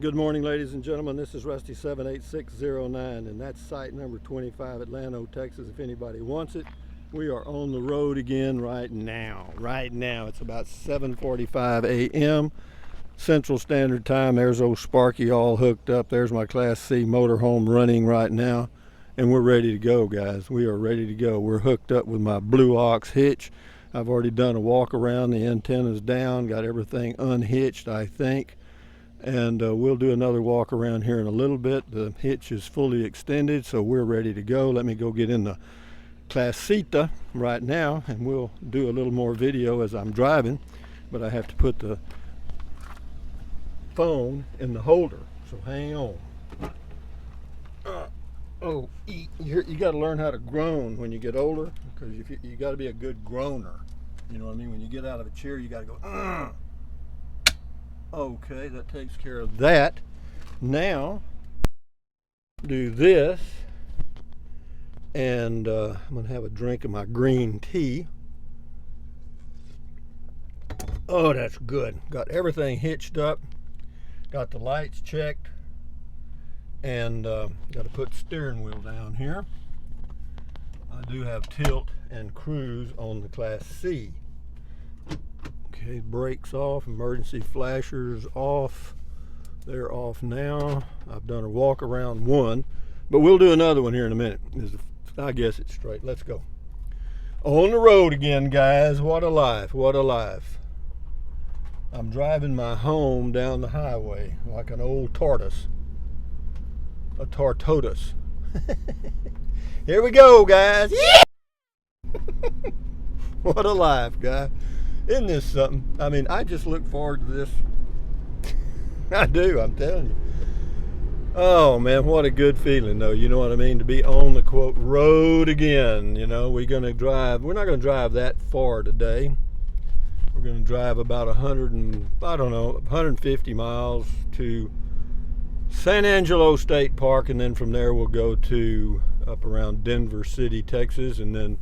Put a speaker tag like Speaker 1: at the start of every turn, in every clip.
Speaker 1: Good morning, ladies and gentlemen. This is Rusty 78609, and that's site number 25 at Llano, Texas. If anybody wants it, we are on the road again right now. It's about 7:45 a.m. Central Standard Time. There's old Sparky all hooked up. There's my Class C motorhome running right now, and we're ready to go, guys. We are ready to go. We're hooked up with my Blue Ox hitch. I've already done a walk around. The antenna's down. Got everything unhitched, I think. And we'll do another walk around here in a little bit. The hitch is fully extended, so we're ready to go. Let me go get in the Clasita right now, and we'll do a little more video as I'm driving. But I have to put the phone in the holder, so hang on. You got to learn how to groan when you get older, because you got to be a good groaner. You know what I mean? When you get out of a chair, you got to go. Okay, that takes care of that. Now, do this, and I'm going to have a drink of my green tea. Oh, that's good. Got everything hitched up, got the lights checked, and got to put the steering wheel down here. I do have tilt and cruise on the Class C. Okay, brakes off, emergency flashers off. They're off now. I've done a walk around one, but we'll do another one here in a minute. I guess it's straight. Let's go. On the road again, guys. What a life, what a life. I'm driving my home down the highway like an old tortoise. A tortoise. Here we go, guys. Yeah! What a life, guys. Isn't this something? I mean, I just look forward to this. I do, I'm telling you. Oh, man, what a good feeling, though. You know what I mean? To be on the, quote, road again. You know, we're not going to drive that far today. We're going to drive about 150 miles to San Angelo State Park, and then from there we'll go to up around Denver City, Texas, and then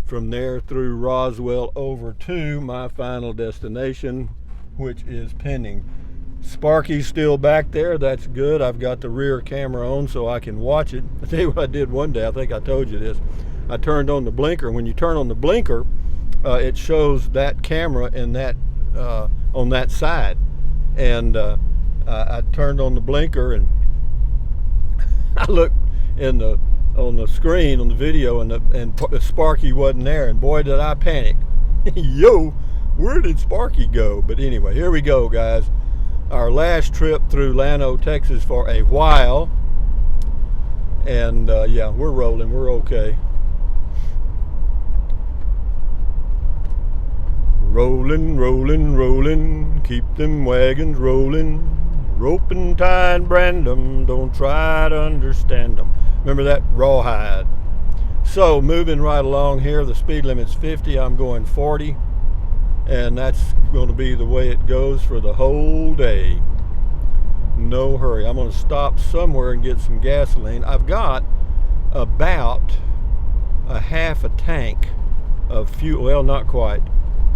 Speaker 1: from there through Roswell over to my final destination, which is pending. Sparky's still back there. That's good. I've got the rear camera on so I can watch it. I'll tell you what I did one day. I think I told you this. I turned on the blinker. When you turn on the blinker, it shows that camera in that on that side. And I turned on the blinker, and I looked on the screen on the video, and Sparky wasn't there, and boy did I panic. Yo, where did Sparky go? But anyway, here we go, guys. Our last trip through Llano, Texas for a while, and yeah, we're rolling, we're okay. Rolling, rolling, rolling, keep them wagons rolling. Rope and tie and brand them, don't try to understand them. Remember that? Rawhide. So moving right along here, the speed limit's 50, I'm going 40, and that's going to be the way it goes for the whole day. No hurry. I'm going to stop somewhere and get some gasoline. I've got about a half a tank of fuel. Well, not quite.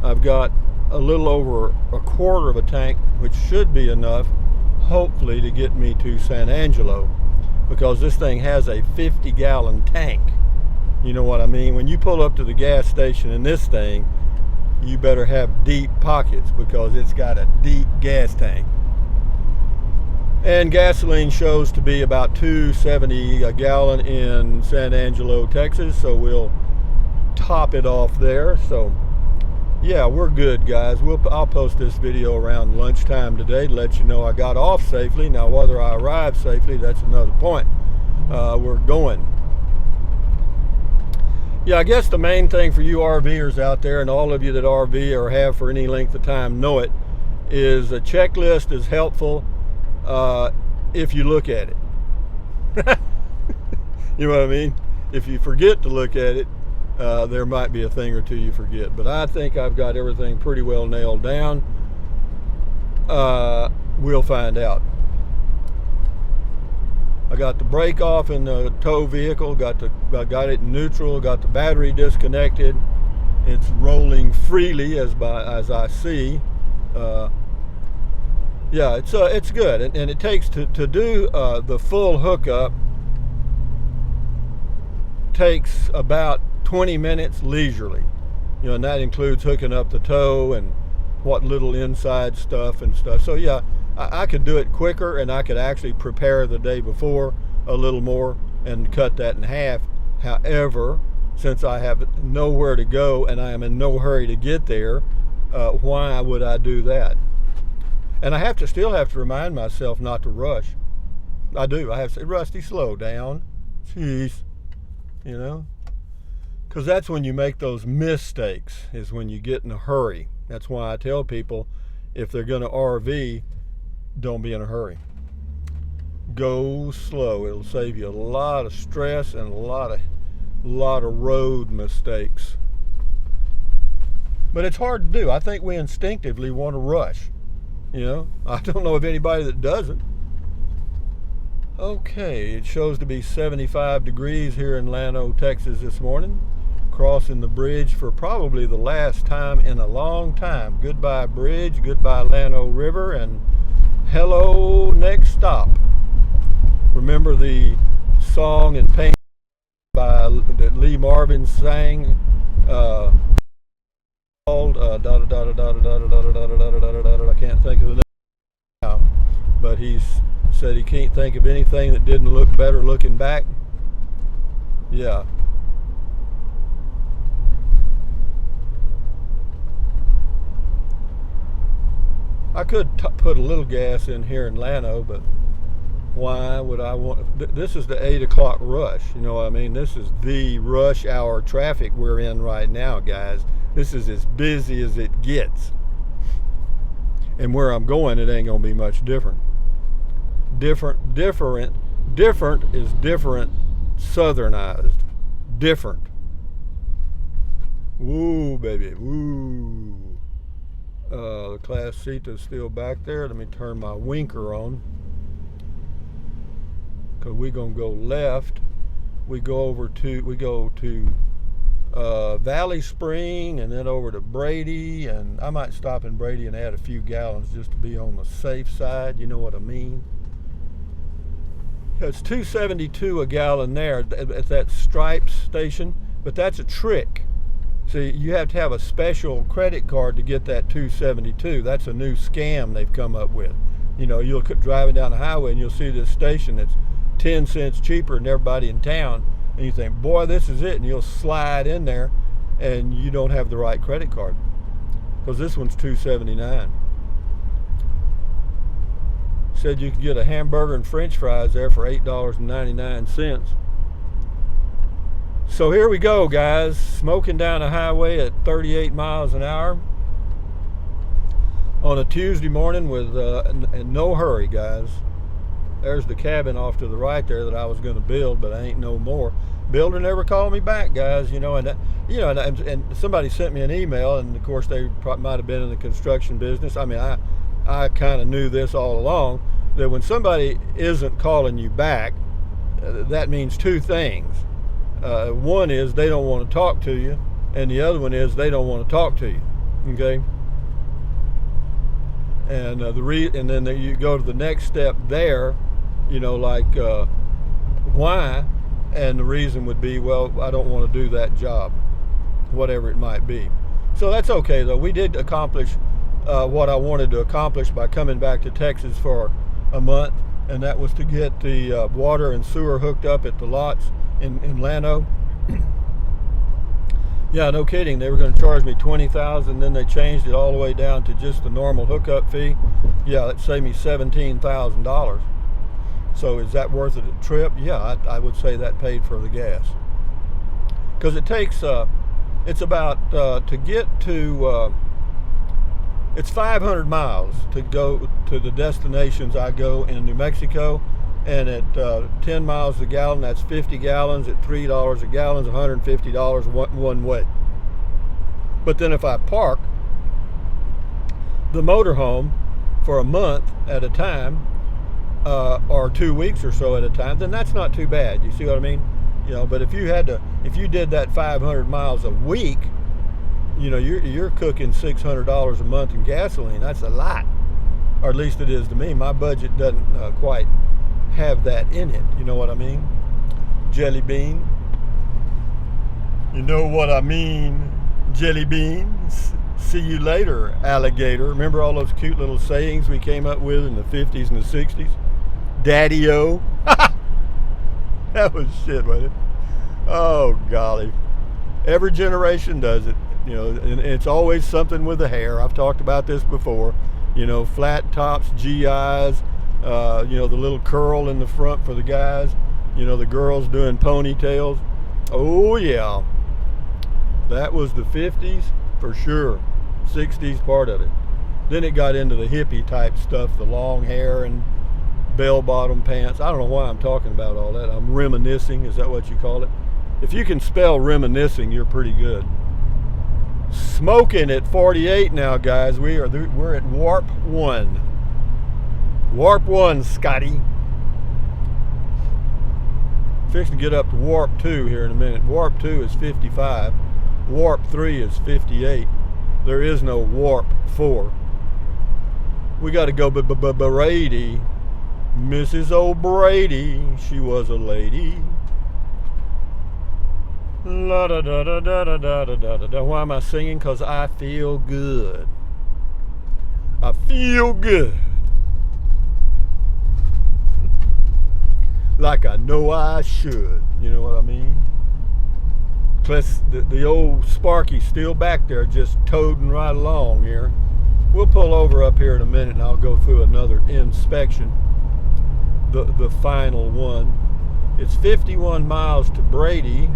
Speaker 1: I've got a little over a quarter of a tank, which should be enough, hopefully, to get me to San Angelo, because this thing has a 50-gallon tank. You know what I mean? When you pull up to the gas station in this thing, you better have deep pockets, because it's got a deep gas tank. And gasoline shows to be about $2.70 a gallon in San Angelo, Texas, so we'll top it off there. So yeah, we're good, guys. I'll post this video around lunchtime today to let you know I got off safely. Now, whether I arrive safely, that's another point. We're going. Yeah, I guess the main thing for you RVers out there, and all of you that RV or have for any length of time know it, is a checklist is helpful if you look at it. You know what I mean? If you forget to look at it, there might be a thing or two you forget, but I think I've got everything pretty well nailed down. We'll find out. I got the brake off in the tow vehicle, got it in neutral, got the battery disconnected. It's rolling freely as I see. Yeah, it's good, and it takes to do the full hookup takes about 20 minutes leisurely, and that includes hooking up the tow and what little inside stuff and stuff. So yeah, I could do it quicker, and I could actually prepare the day before a little more and cut that in half. However, since I have nowhere to go and I am in no hurry to get there, why would I do that? And I still have to remind myself not to rush. I do. I have to say, Rusty, slow down. Jeez. Because that's when you make those mistakes, is when you get in a hurry. That's why I tell people, if they're going to RV, don't be in a hurry. Go slow. It'll save you a lot of stress and a lot of road mistakes. But it's hard to do. I think we instinctively want to rush. I don't know of anybody that doesn't. Okay, it shows to be 75 degrees here in Llano, Texas this morning. Crossing the bridge for probably the last time in a long time. Goodbye bridge, goodbye Llano River, and hello next stop. Remember the song and pain that Lee Marvin sang, called I can't think of the name now, but he said he can't think of anything that didn't look better looking back. Yeah. I could put a little gas in here in Llano, but why would I want? This is the 8 o'clock rush. You know what I mean? This is the rush hour traffic we're in right now, guys. This is as busy as it gets. And where I'm going, it ain't gonna be much different. Different is different, southernized. Different. Woo, baby, woo. The Class Cita's still back there. Let me turn my winker on, because we're gonna go left. We go to Valley Spring, and then over to Brady, and I might stop in Brady and add a few gallons just to be on the safe side. You know what I mean? It's $2.72 a gallon there at that Stripes station, but that's a trick. See, you have to have a special credit card to get that $2.72. That's a new scam they've come up with. You'll driving down the highway and you'll see this station that's 10 cents cheaper than everybody in town, and you think, boy, this is it, and you'll slide in there and you don't have the right credit card, because this one's $2.79. Said you could get a hamburger and french fries there for $8.99. So here we go, guys, smoking down a highway at 38 miles an hour on a Tuesday morning with in no hurry, guys. There's the cabin off to the right there that I was going to build, but I ain't no more. Builder never called me back, guys. And somebody sent me an email, and of course they might have been in the construction business. I mean, I kind of knew this all along, that when somebody isn't calling you back, that means two things. One is they don't want to talk to you, and the other one is they don't want to talk to you. Okay. And and then you go to the next step there, why? And the reason would be, well, I don't want to do that job, whatever it might be. So that's okay, though. We did accomplish what I wanted to accomplish by coming back to Texas for a month, and that was to get the water and sewer hooked up at the lots in Llano. Yeah, no kidding. They were going to charge me $20,000, then they changed it all the way down to just the normal hookup fee. Yeah, it saved me $17,000. So is that worth the trip? Yeah, I would say that paid for the gas. Because it takes, it's about, to get to, it's 500 miles to go to the destinations I go in New Mexico. And at 10 miles a gallon, that's 50 gallons. At $3 a gallon, $150 one way. But then if I park the motorhome for a month at a time, or 2 weeks or so at a time, then that's not too bad. You see what I mean? But if you did that 500 miles a week, you're cooking $600 a month in gasoline. That's a lot. or at least it is to me. My budget doesn't quite have that in it. You know what I mean? Jelly bean. You know what I mean? Jelly beans. See you later, alligator. Remember all those cute little sayings we came up with in the 50s and the 60s? Daddy-o. That was shit, wasn't it? Oh, golly. Every generation does it. You know, and it's always something with the hair. I've talked about this before. You know, flat tops, GIs, you know, the little curl in the front for the guys. You know, the girls doing ponytails. Oh, yeah. That was the 50s for sure. 60s part of it. Then it got into the hippie type stuff, the long hair and bell-bottom pants. I don't know why I'm talking about all that. I'm reminiscing. Is that what you call it? If you can spell reminiscing, you're pretty good. Smoking at 48 now, guys. We're at warp 1. Warp 1, Scotty. Fixing to get up to warp 2 here in a minute. Warp 2 is 55. Warp 3 is 58. There is no warp 4. We got to go Brady. Mrs. O'Brady, she was a lady. La da da da da da da da da da. Why am I singing? Because I feel good. I feel good. Like I know I should. You know what I mean? Plus, the old Sparky's still back there just toading right along here. We'll pull over up here in a minute and I'll go through another inspection. The final one. It's 51 miles to Brady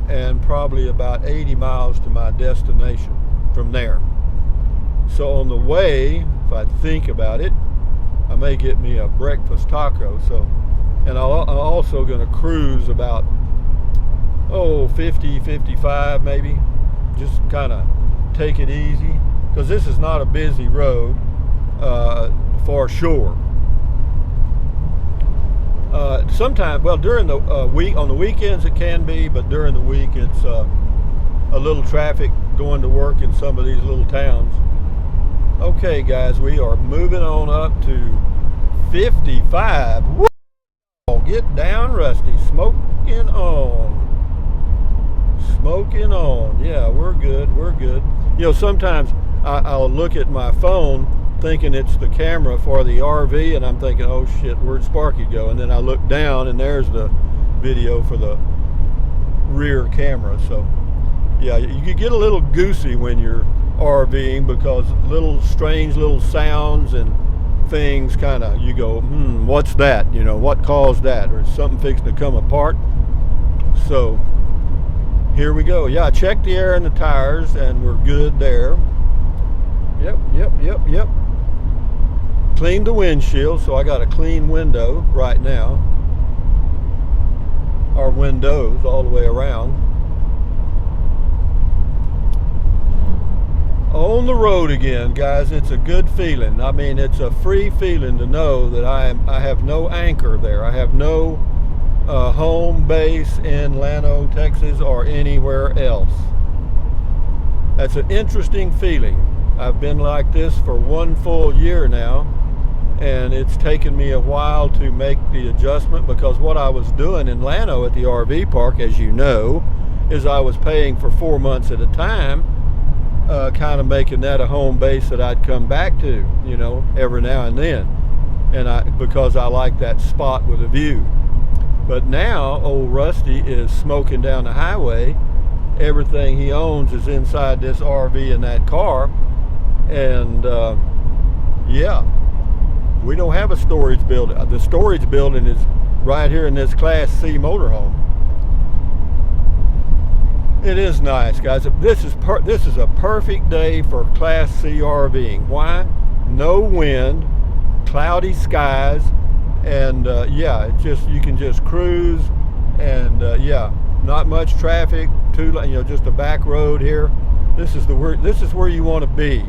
Speaker 1: and probably about 80 miles to my destination from there. So on the way, if I think about it, I may get me a breakfast taco. And I'm also going to cruise about 50, 55 maybe. Just kind of take it easy because this is not a busy road for sure. Sometimes, well, during the week, on the weekends it can be, but during the week it's a little traffic going to work in some of these little towns. Okay, guys, we are moving on up to 55. Woo! Get down, Rusty. Smoking on. Smoking on. Yeah, we're good. We're good. You know, sometimes I'll look at my phone thinking it's the camera for the RV, and I'm thinking, oh shit, where'd Sparky go? And then I look down and there's the video for the rear camera. So yeah, you get a little goosey when you're RVing because little strange little sounds and things kind of, you go, what's that? You know, what caused that? Or is something fixing to come apart? So here we go. Yeah, I checked the air in the tires and we're good there. Yep. Cleaned the windshield, so I got a clean window right now. Our windows all the way around. On the road again, guys. It's a good feeling. I mean, it's a free feeling to know that I have no anchor there. I have no home base in Llano, Texas, or anywhere else. That's an interesting feeling. I've been like this for 1 full year now, and it's taken me a while to make the adjustment because what I was doing in Llano at the RV park, as you know, is I was paying for 4 months at a time, kind of making that a home base that I'd come back to, you know, every now and then, and because I like that spot with a view. But now old Rusty is smoking down the highway. Everything he owns is inside this RV and that car. And yeah, we don't have a storage building. The storage building is right here in this Class C motorhome. It is nice, guys. This is a perfect day for Class C RVing. Why? No wind, cloudy skies, and yeah, it's just, you can just cruise, and yeah, not much traffic. Just a back road here. This is where you want to be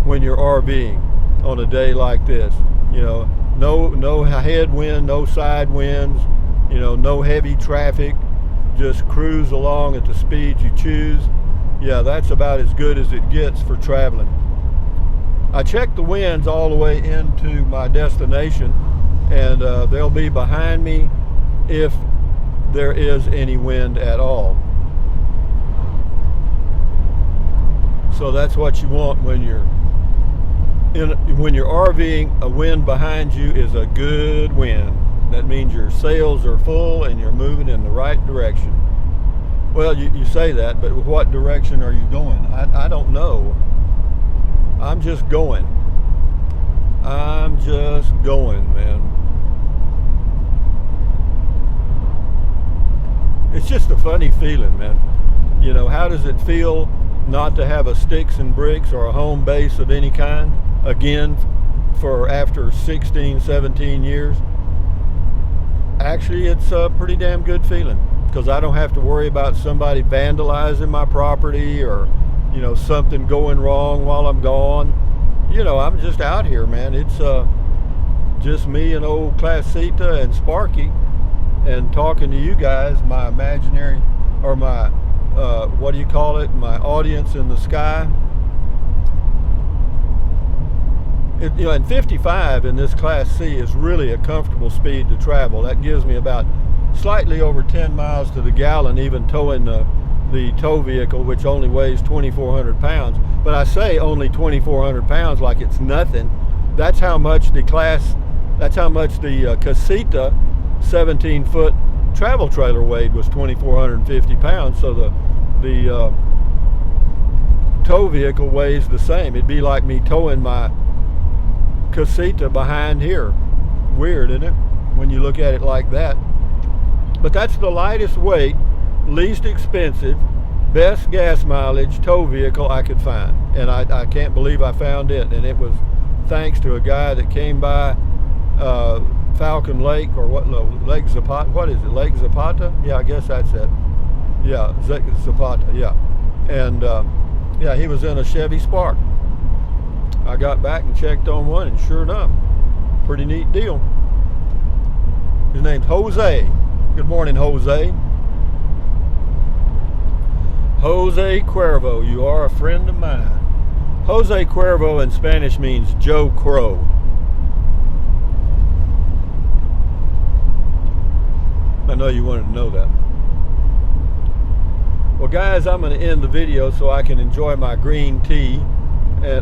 Speaker 1: when you're RVing on a day like this. You know, no headwind, no side winds, you know, no heavy traffic. Just cruise along at the speed you choose. Yeah, that's about as good as it gets for traveling. I check the winds all the way into my destination, and they'll be behind me if there is any wind at all. So that's what you want when you're RVing. A wind behind you is a good wind. That means your sails are full and you're moving in the right direction. Well, you say that, but what direction are you going? I don't know. I'm just going. I'm just going, man. It's just a funny feeling, man. You know, how does it feel not to have a sticks and bricks or a home base of any kind again for after 16, 17 years? Actually, it's a pretty damn good feeling, because I don't have to worry about somebody vandalizing my property or, you know, something going wrong while I'm gone. You know, I'm just out here, man. It's just me and old Classita and Sparky, and talking to you guys, my imaginary, or my what do you call it, my audience in the sky. You know, and 55 in this Class C is really a comfortable speed to travel. That gives me about slightly over 10 miles to the gallon, even towing the tow vehicle, which only weighs 2,400 pounds. But I say only 2,400 pounds like it's nothing. That's how much the Casita 17-foot travel trailer weighed, was 2,450 pounds. So the tow vehicle weighs the same. It'd be like me towing my Casita behind here. Weird, isn't it, when you look at it like that? But that's the lightest weight, least expensive, best gas mileage tow vehicle I could find. And I can't believe I found it. And it was thanks to a guy that came by Falcon Lake, or what, Lake Zapata, what is it, Lake Zapata? Yeah, I guess that's it. Yeah, Zapata, yeah. And yeah, he was in a Chevy Spark. I got back and checked on one, and sure enough, pretty neat deal. His name's Jose. Good morning, Jose. Jose Cuervo, you are a friend of mine. Jose Cuervo in Spanish means Joe Crow. I know you wanted to know that. Well, guys, I'm going to end the video so I can enjoy my green tea.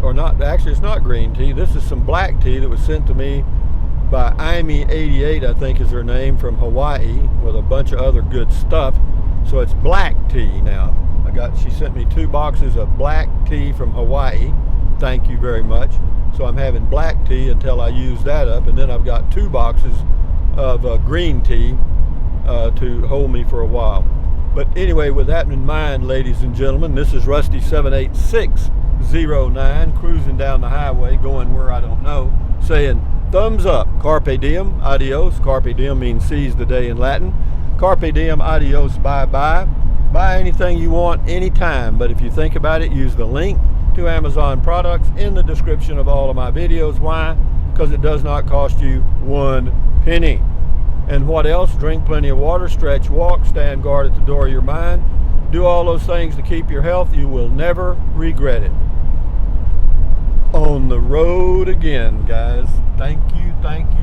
Speaker 1: Or not, actually it's not green tea. This is some black tea that was sent to me by Amy88, I think is her name, from Hawaii, with a bunch of other good stuff. So it's black tea now. She sent me 2 boxes of black tea from Hawaii. Thank you very much. So I'm having black tea until I use that up, and then I've got 2 boxes of green tea to hold me for a while. But anyway, with that in mind, ladies and gentlemen, this is Rusty 78609 cruising down the highway, going where I don't know, saying thumbs up, carpe diem, adios. Carpe diem means seize the day in Latin. Carpe diem, adios, bye-bye. Buy anything you want anytime, but if you think about it, use the link to Amazon products in the description of all of my videos. Why? Because it does not cost you 1 penny. And what else? Drink plenty of water, stretch, walk, stand guard at the door of your mind. Do all those things to keep your health. You will never regret it. On the road again, guys. Thank you, thank you.